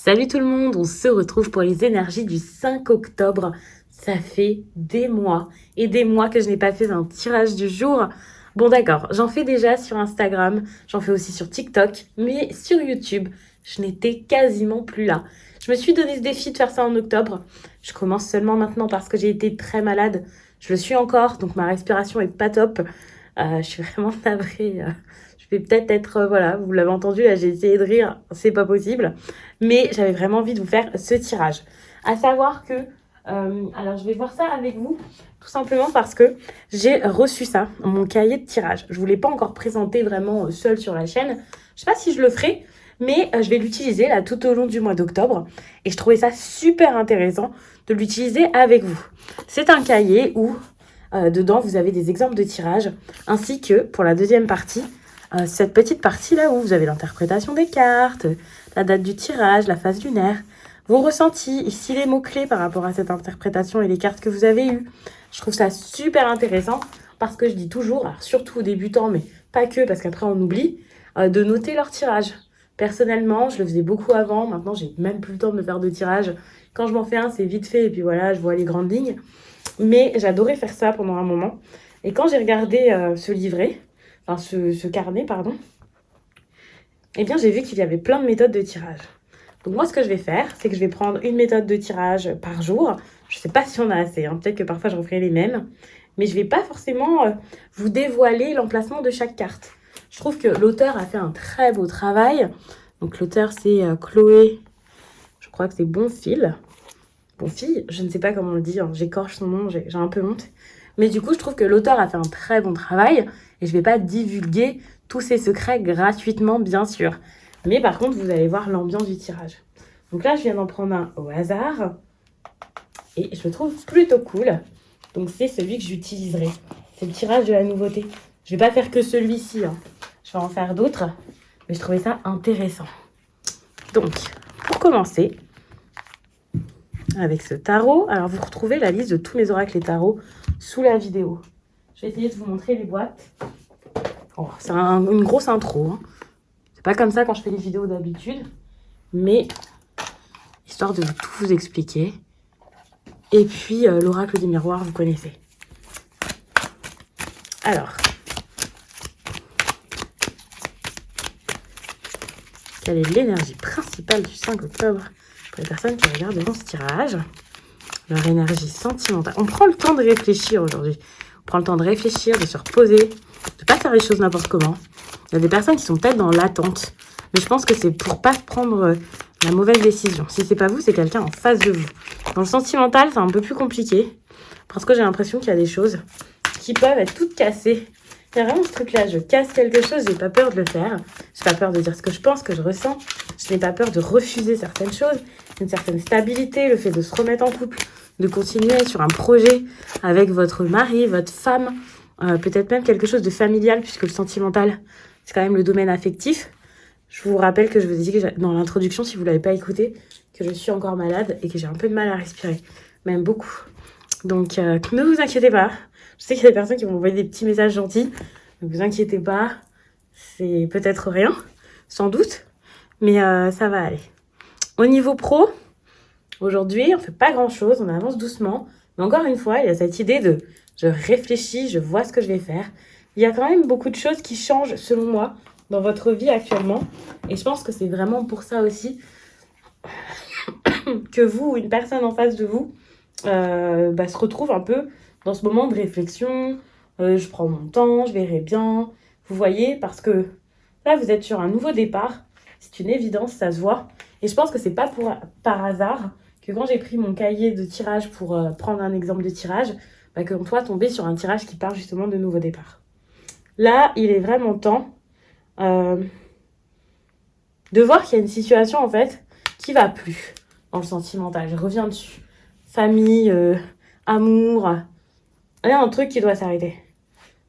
Salut tout le monde, on se retrouve pour les énergies du 5 octobre. Ça fait des mois et des mois que je n'ai pas fait un tirage du jour. Bon d'accord, j'en fais déjà sur Instagram, j'en fais aussi sur TikTok, mais sur YouTube, je n'étais quasiment plus là. Je me suis donné ce défi de faire ça en octobre. Je commence seulement maintenant parce que j'ai été très malade. Je le suis encore, donc ma respiration est pas top. Je suis vraiment navrée. Je vais peut-être être, voilà, vous l'avez entendu, là j'ai essayé de rire, c'est pas possible. Mais j'avais vraiment envie de vous faire ce tirage. À savoir que, alors je vais voir ça avec vous, tout simplement parce que j'ai reçu ça, mon cahier de tirage. Je ne vous l'ai pas encore présenté vraiment seul sur la chaîne. Je ne sais pas si je le ferai, mais je vais l'utiliser là tout au long du mois d'octobre. Et je trouvais ça super intéressant de l'utiliser avec vous. C'est un cahier où dedans vous avez des exemples de tirage, ainsi que pour la deuxième partie, cette petite partie là où vous avez l'interprétation des cartes, la date du tirage, la phase lunaire, vos ressentis, ici les mots-clés par rapport à cette interprétation et les cartes que vous avez eues. Je trouve ça super intéressant parce que je dis toujours, alors surtout aux débutants, mais pas que, parce qu'après on oublie, de noter leur tirage. Personnellement, je le faisais beaucoup avant, maintenant j'ai même plus le temps de me faire de tirage. Quand je m'en fais un, c'est vite fait et puis voilà, je vois les grandes lignes. Mais j'adorais faire ça pendant un moment. Et quand j'ai regardé ce livret, enfin ce carnet, pardon, eh bien j'ai vu qu'il y avait plein de méthodes de tirage. Donc moi ce que je vais faire, c'est que je vais prendre une méthode de tirage par jour. Je ne sais pas si on a assez, hein. Peut-être que parfois je referai les mêmes. Mais je ne vais pas forcément vous dévoiler l'emplacement de chaque carte. Je trouve que l'auteur a fait un très beau travail. Donc l'auteur c'est Chloé, je crois que c'est Bonfil. Bonfille, je ne sais pas comment on le dit, hein. J'écorche son nom, j'ai un peu honte. Mais du coup, je trouve que l'auteur a fait un très bon travail et je ne vais pas divulguer tous ses secrets gratuitement, bien sûr. Mais par contre, vous allez voir l'ambiance du tirage. Donc là, je viens d'en prendre un au hasard et je le trouve plutôt cool. Donc c'est celui que j'utiliserai. C'est le tirage de la nouveauté. Je ne vais pas faire que celui-ci, hein. Je vais en faire d'autres, mais je trouvais ça intéressant. Donc, pour commencer, avec ce tarot. Alors, vous retrouvez la liste de tous mes oracles et tarots sous la vidéo. Je vais essayer de vous montrer les boîtes. Oh, c'est une grosse intro, hein. C'est pas comme ça quand je fais les vidéos d'habitude, mais histoire de tout vous expliquer. Et puis, l'oracle des miroirs, vous connaissez. Alors, quelle est l'énergie principale du 5 octobre pour les personnes qui regardent ce tirage? Leur énergie sentimentale. On prend le temps de réfléchir aujourd'hui. On prend le temps de réfléchir, de se reposer, de ne pas faire les choses n'importe comment. Il y a des personnes qui sont peut-être dans l'attente. Mais je pense que c'est pour pas prendre la mauvaise décision. Si c'est pas vous, c'est quelqu'un en face de vous. Dans le sentimental, c'est un peu plus compliqué. Parce que j'ai l'impression qu'il y a des choses qui peuvent être toutes cassées. Il y a vraiment ce truc-là. Je casse quelque chose, j'ai pas peur de le faire. J'ai pas peur de dire ce que je pense, que je ressens. Je n'ai pas peur de refuser certaines choses. Une certaine stabilité, le fait de se remettre en couple, de continuer sur un projet avec votre mari, votre femme, peut-être même quelque chose de familial, puisque le sentimental, c'est quand même le domaine affectif. Je vous rappelle que je vous ai dit que dans l'introduction, si vous ne l'avez pas écouté, que je suis encore malade et que j'ai un peu de mal à respirer, même beaucoup. Donc, ne vous inquiétez pas. Je sais qu'il y a des personnes qui vont m'envoyer des petits messages gentils. Ne vous inquiétez pas, c'est peut-être rien, sans doute, mais ça va aller. Au niveau pro, aujourd'hui, on ne fait pas grand-chose, on avance doucement. Mais encore une fois, il y a cette idée de je réfléchis, je vois ce que je vais faire. Il y a quand même beaucoup de choses qui changent, selon moi, dans votre vie actuellement. Et je pense que c'est vraiment pour ça aussi que vous, ou une personne en face de vous, se retrouve un peu dans ce moment de réflexion. Je prends mon temps, je verrai bien. Vous voyez, parce que là, vous êtes sur un nouveau départ. C'est une évidence, ça se voit. Et je pense que c'est pas par hasard que quand j'ai pris mon cahier de tirage pour prendre un exemple de tirage, qu'on soit tombé sur un tirage qui parle justement de nouveau départ. Là, il est vraiment temps de voir qu'il y a une situation, en fait, qui va plus dans le sentimental. Je reviens dessus. Famille, amour. Il y a un truc qui doit s'arrêter.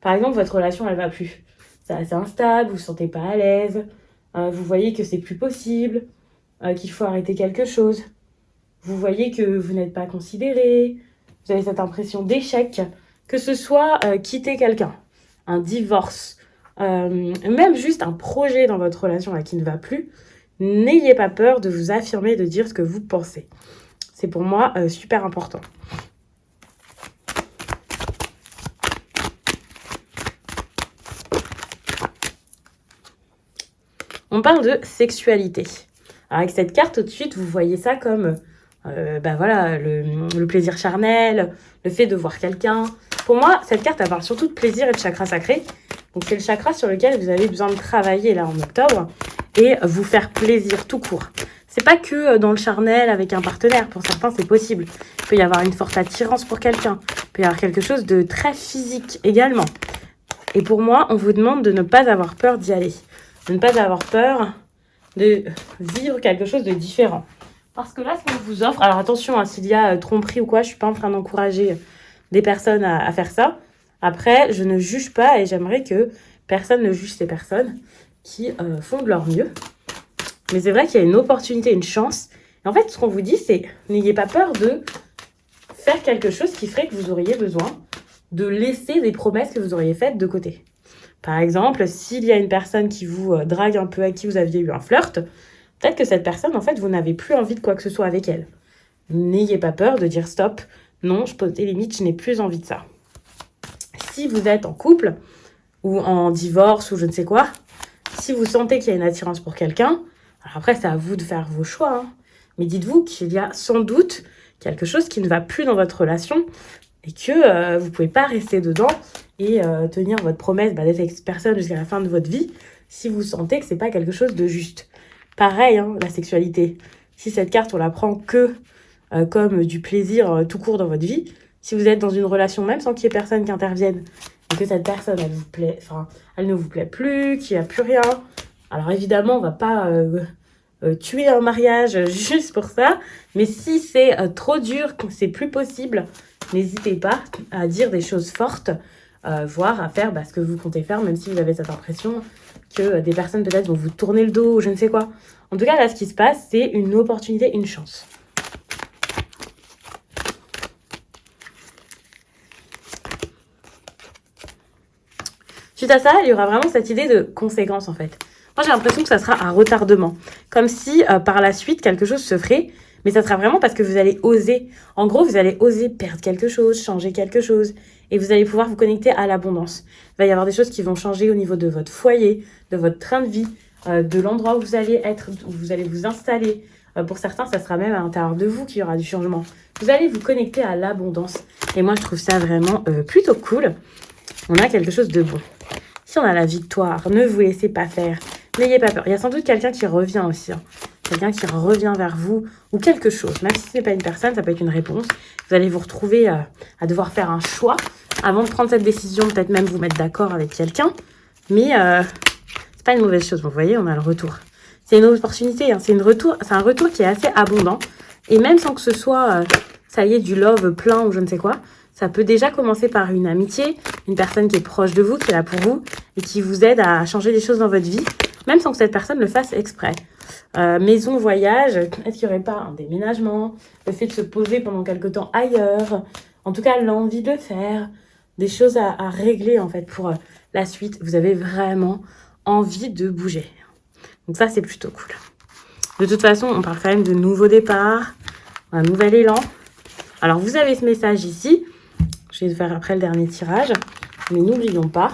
Par exemple, votre relation, elle va plus. C'est assez instable, vous ne vous sentez pas à l'aise. Vous voyez que c'est plus possible, qu'il faut arrêter quelque chose. Vous voyez que vous n'êtes pas considéré. Vous avez cette impression d'échec. Que ce soit quitter quelqu'un, un divorce, même juste un projet dans votre relation là, qui ne va plus. n'ayez pas peur de vous affirmer, de dire ce que vous pensez. C'est pour moi super important. On parle de sexualité. Alors avec cette carte, tout de suite, vous voyez ça comme voilà, le plaisir charnel, le fait de voir quelqu'un. Pour moi, cette carte, elle parle surtout de plaisir et de chakra sacré. Donc c'est le chakra sur lequel vous avez besoin de travailler là en octobre et vous faire plaisir tout court. C'est pas que dans le charnel avec un partenaire. Pour certains, c'est possible. Il peut y avoir une forte attirance pour quelqu'un. Il peut y avoir quelque chose de très physique également. Et pour moi, on vous demande de ne pas avoir peur d'y aller. De ne pas avoir peur de vivre quelque chose de différent. Parce que là, ce qu'on vous offre... Alors attention, hein, s'il y a tromperie ou quoi, je suis pas en train d'encourager des personnes à faire ça. Après, je ne juge pas et j'aimerais que personne ne juge ces personnes qui font de leur mieux. Mais c'est vrai qu'il y a une opportunité, une chance. Et en fait, ce qu'on vous dit, c'est n'ayez pas peur de faire quelque chose qui ferait que vous auriez besoin de laisser des promesses que vous auriez faites de côté. Par exemple, s'il y a une personne qui vous drague un peu, avec qui vous aviez eu un flirt, peut-être que cette personne, en fait, vous n'avez plus envie de quoi que ce soit avec elle. N'ayez pas peur de dire stop, non, je pose des limites, je n'ai plus envie de ça. Si vous êtes en couple ou en divorce ou je ne sais quoi, si vous sentez qu'il y a une attirance pour quelqu'un, alors après, c'est à vous de faire vos choix, hein. Mais dites-vous qu'il y a sans doute quelque chose qui ne va plus dans votre relation et que vous ne pouvez pas rester dedans et tenir votre promesse d'être avec cette personne jusqu'à la fin de votre vie si vous sentez que ce n'est pas quelque chose de juste. Pareil, hein, la sexualité. Si cette carte, on la prend que comme du plaisir tout court dans votre vie, si vous êtes dans une relation, même sans qu'il y ait personne qui intervienne, et que cette personne, elle ne vous plaît plus, qu'il n'y a plus rien, alors évidemment, on ne va pas tuer un mariage juste pour ça, mais si c'est trop dur, que c'est plus possible, n'hésitez pas à dire des choses fortes, voire à faire ce que vous comptez faire, même si vous avez cette impression que des personnes peut-être vont vous tourner le dos ou je ne sais quoi. En tout cas, là, ce qui se passe, c'est une opportunité, une chance. Suite à ça, il y aura vraiment cette idée de conséquence, en fait. Moi, j'ai l'impression que ça sera un retardement. Comme si, par la suite, quelque chose se ferait, mais ça sera vraiment parce que vous allez oser. En gros, vous allez oser perdre quelque chose, changer quelque chose, et vous allez pouvoir vous connecter à l'abondance. Il va y avoir des choses qui vont changer au niveau de votre foyer, de votre train de vie, de l'endroit où vous allez être, où vous allez vous installer. Pour certains, ça sera même à l'intérieur de vous qu'il y aura du changement. Vous allez vous connecter à l'abondance. Et moi, je trouve ça vraiment plutôt cool. On a quelque chose de bon. Si on a la victoire, ne vous laissez pas faire. N'ayez pas peur. Il y a sans doute quelqu'un qui revient aussi. Hein. Quelqu'un qui revient vers vous ou quelque chose. Même si ce n'est pas une personne, ça peut être une réponse. Vous allez vous retrouver à devoir faire un choix avant de prendre cette décision. Peut-être même vous mettre d'accord avec quelqu'un. Mais c'est pas une mauvaise chose. Vous voyez, on a le retour. C'est une opportunité. Hein. C'est un retour qui est assez abondant. Et même sans que ce soit, ça y est, du love plein ou je ne sais quoi, ça peut déjà commencer par une amitié, une personne qui est proche de vous, qui est là pour vous et qui vous aide à changer des choses dans votre vie, même sans que cette personne le fasse exprès. Maison, voyage, est-ce qu'il n'y aurait pas un déménagement, le fait de se poser pendant quelque temps ailleurs, en tout cas l'envie de le faire, des choses à régler en fait pour la suite. Vous avez vraiment envie de bouger. Donc ça, c'est plutôt cool. De toute façon, on parle quand même de nouveau départ, un nouvel élan. Alors, vous avez ce message ici. Je vais faire après le dernier tirage. Mais n'oublions pas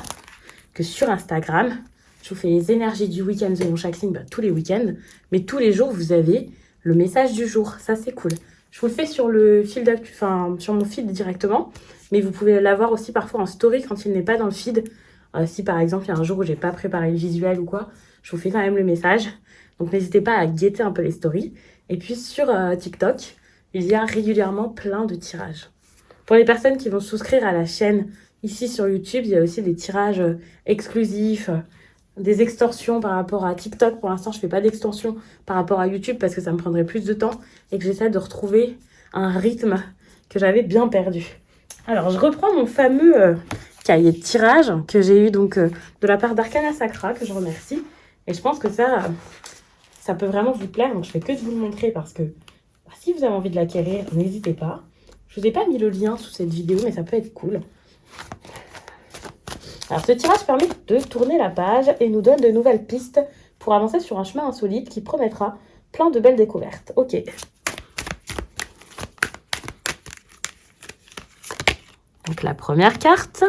que sur Instagram, je vous fais les énergies du week-end selon chaque signe, tous les week-ends. Mais tous les jours, vous avez le message du jour. Ça, c'est cool. Je vous le fais sur le fil sur mon feed directement. Mais vous pouvez l'avoir aussi parfois en story quand il n'est pas dans le feed. Si par exemple, il y a un jour où j'ai pas préparé le visuel ou quoi, je vous fais quand même le message. Donc, n'hésitez pas à guetter un peu les stories. Et puis, sur TikTok, il y a régulièrement plein de tirages. Pour les personnes qui vont souscrire à la chaîne, ici sur YouTube, il y a aussi des tirages exclusifs, des extensions par rapport à TikTok. Pour l'instant, je ne fais pas d'extension par rapport à YouTube parce que ça me prendrait plus de temps et que j'essaie de retrouver un rythme que j'avais bien perdu. Alors, je reprends mon fameux cahier de tirage que j'ai eu donc de la part d'Arcana Sacra, que je remercie. Et je pense que ça peut vraiment vous plaire. Donc, je fais que de vous le montrer parce que si vous avez envie de l'acquérir, n'hésitez pas. Je vous ai pas mis le lien sous cette vidéo, mais ça peut être cool. Alors, ce tirage permet de tourner la page et nous donne de nouvelles pistes pour avancer sur un chemin insolite qui promettra plein de belles découvertes. Ok. Donc la première carte,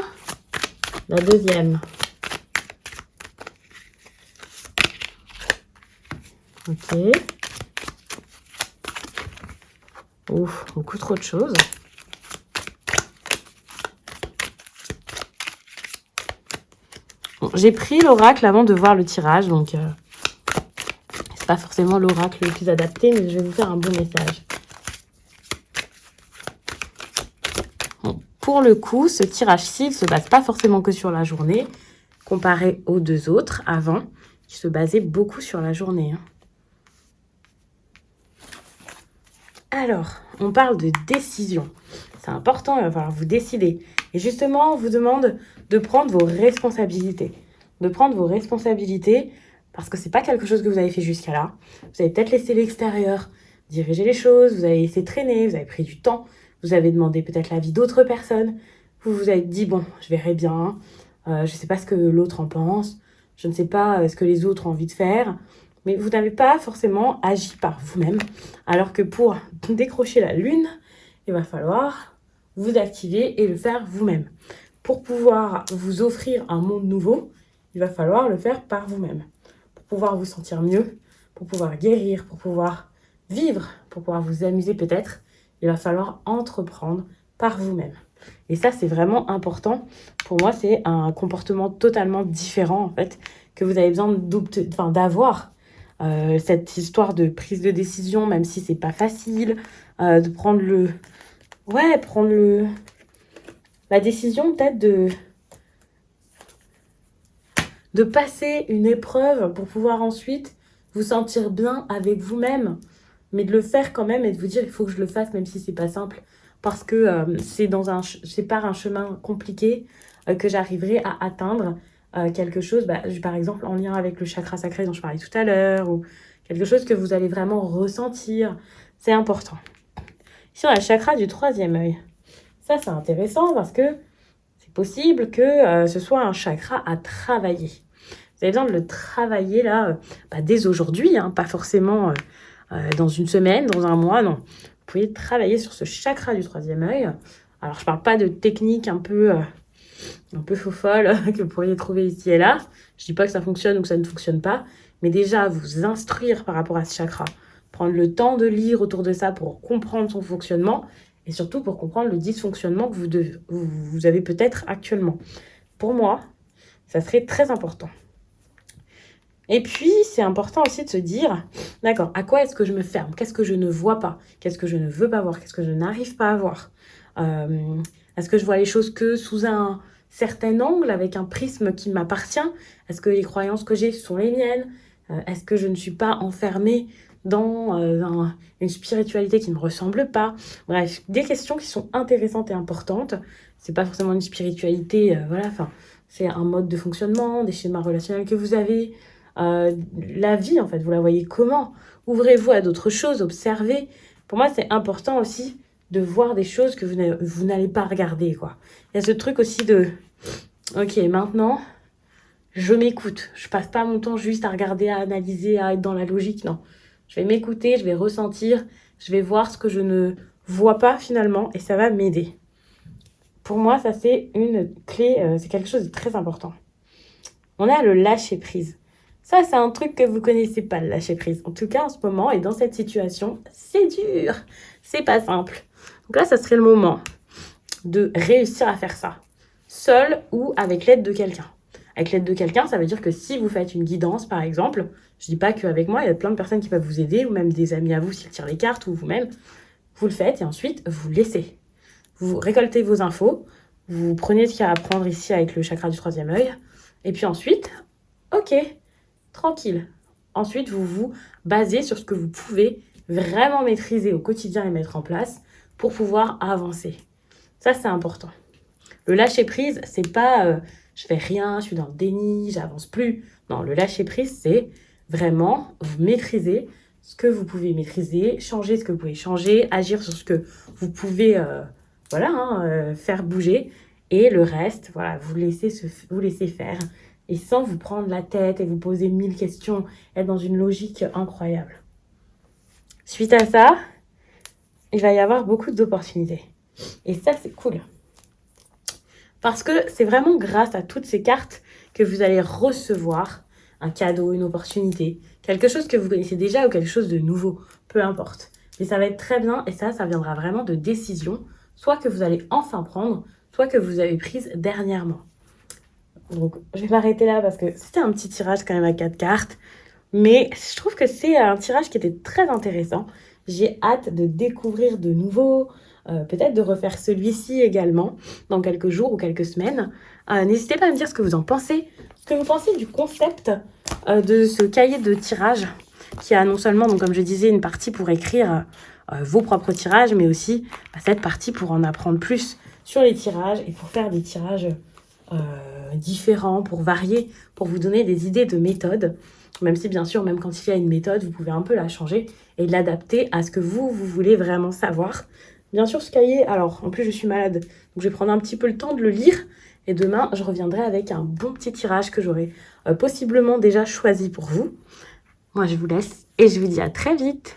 la deuxième. Ok. Ouf, beaucoup trop de choses. Bon, j'ai pris l'oracle avant de voir le tirage, donc c'est pas forcément l'oracle le plus adapté, mais je vais vous faire un bon message. Bon, pour le coup, ce tirage-ci ne se base pas forcément que sur la journée, comparé aux deux autres avant, qui se basaient beaucoup sur la journée. Alors, on parle de décision. C'est important, il va falloir vous décider. Et justement, on vous demande de prendre vos responsabilités. De prendre vos responsabilités parce que c'est pas quelque chose que vous avez fait jusqu'à là. Vous avez peut-être laissé l'extérieur diriger les choses, vous avez laissé traîner, vous avez pris du temps, vous avez demandé peut-être l'avis d'autres personnes. Vous vous avez dit, bon, je verrai bien, je sais pas ce que l'autre en pense, je ne sais pas ce que les autres ont envie de faire. Mais vous n'avez pas forcément agi par vous-même. Alors que pour décrocher la lune, il va falloir vous activer et le faire vous-même. Pour pouvoir vous offrir un monde nouveau, il va falloir le faire par vous-même. Pour pouvoir vous sentir mieux, pour pouvoir guérir, pour pouvoir vivre, pour pouvoir vous amuser peut-être, il va falloir entreprendre par vous-même. Et ça, c'est vraiment important. Pour moi, c'est un comportement totalement différent, en fait, que vous avez besoin d'avoir. Cette histoire de prise de décision, même si c'est pas facile, de prendre la décision peut-être de passer une épreuve pour pouvoir ensuite vous sentir bien avec vous-même, mais de le faire quand même et de vous dire il faut que je le fasse même si c'est pas simple, parce que c'est par un chemin compliqué que j'arriverai à atteindre quelque chose, par exemple en lien avec le chakra sacré dont je parlais tout à l'heure, ou quelque chose que vous allez vraiment ressentir. C'est important. Ici, on a le chakra du troisième œil. Ça, c'est intéressant parce que c'est possible que ce soit un chakra à travailler. Vous avez besoin de le travailler là, dès aujourd'hui, pas forcément dans une semaine, dans un mois, non. Vous pouvez travailler sur ce chakra du troisième œil. Alors, je ne parle pas de technique un peu faux folle que vous pourriez trouver ici et là. Je dis pas que ça fonctionne ou que ça ne fonctionne pas, mais déjà vous instruire par rapport à ce chakra, prendre le temps de lire autour de ça pour comprendre son fonctionnement et surtout pour comprendre le dysfonctionnement que vous avez peut-être actuellement. Pour moi, ça serait très important. Et puis, c'est important aussi de se dire, d'accord, à quoi est-ce que je me ferme? Qu'est-ce que je ne vois pas? Qu'est-ce que je ne veux pas voir? Qu'est-ce que je n'arrive pas à voir? Est-ce que je vois les choses que sous un certain angle, avec un prisme qui m'appartient? Est-ce que les croyances que j'ai sont les miennes? Est-ce que je ne suis pas enfermée dans une spiritualité qui ne me ressemble pas? Bref, des questions qui sont intéressantes et importantes. C'est pas forcément une spiritualité, c'est un mode de fonctionnement, des schémas relationnels que vous avez. La vie, en fait, vous la voyez comment? Ouvrez-vous à d'autres choses, observez. Pour moi, c'est important aussi de voir des choses que vous n'allez pas regarder, quoi. Il y a ce truc aussi de, ok, maintenant, je m'écoute. Je passe pas mon temps juste à regarder, à analyser, à être dans la logique, non. Je vais m'écouter, je vais ressentir, je vais voir ce que je ne vois pas finalement, et ça va m'aider. Pour moi, ça, c'est une clé, c'est quelque chose de très important. On a le lâcher-prise. Ça, c'est un truc que vous connaissez pas, le lâcher-prise. En tout cas, en ce moment, et dans cette situation, c'est dur. C'est pas simple. Donc là, ça serait le moment de réussir à faire ça, seul ou avec l'aide de quelqu'un. Avec l'aide de quelqu'un, ça veut dire que si vous faites une guidance, par exemple, je dis pas qu'avec moi, il y a plein de personnes qui peuvent vous aider, ou même des amis à vous s'ils tirent les cartes, ou vous-même, vous le faites, et ensuite, vous laissez. Vous récoltez vos infos, vous prenez ce qu'il y a à prendre ici avec le chakra du troisième œil, et puis ensuite, ok, tranquille. Ensuite, vous vous basez sur ce que vous pouvez vraiment maîtriser au quotidien et mettre en place pour pouvoir avancer. Ça, c'est important. Le lâcher-prise, c'est pas je fais rien, je suis dans le déni, j'avance plus. Non, le lâcher-prise, c'est vraiment vous maîtriser ce que vous pouvez maîtriser, changer ce que vous pouvez changer, agir sur ce que vous pouvez faire bouger. Et le reste, voilà, vous laissez faire. et sans vous prendre la tête et vous poser 1000 questions, être dans une logique incroyable. Suite à ça, il va y avoir beaucoup d'opportunités. Et ça, c'est cool. Parce que c'est vraiment grâce à toutes ces cartes que vous allez recevoir un cadeau, une opportunité, quelque chose que vous connaissez déjà ou quelque chose de nouveau, peu importe. Mais ça va être très bien et ça viendra vraiment de décisions, soit que vous allez enfin prendre, soit que vous avez prises dernièrement. Donc, je vais m'arrêter là parce que c'était un petit tirage quand même à 4 cartes. Mais je trouve que c'est un tirage qui était très intéressant. J'ai hâte de découvrir de nouveaux, peut-être de refaire celui-ci également dans quelques jours ou quelques semaines. N'hésitez pas à me dire ce que vous en pensez, ce que vous pensez du concept de ce cahier de tirage qui a non seulement, donc comme je disais, une partie pour écrire vos propres tirages, mais aussi cette partie pour en apprendre plus sur les tirages et pour faire des tirages différents, pour varier, pour vous donner des idées de méthode. Même si, bien sûr, même quand il y a une méthode, vous pouvez un peu la changer et l'adapter à ce que vous voulez vraiment savoir. Bien sûr, ce cahier, alors, en plus, je suis malade, donc je vais prendre un petit peu le temps de le lire. Et demain, je reviendrai avec un bon petit tirage que j'aurai possiblement déjà choisi pour vous. Moi, je vous laisse et je vous dis à très vite.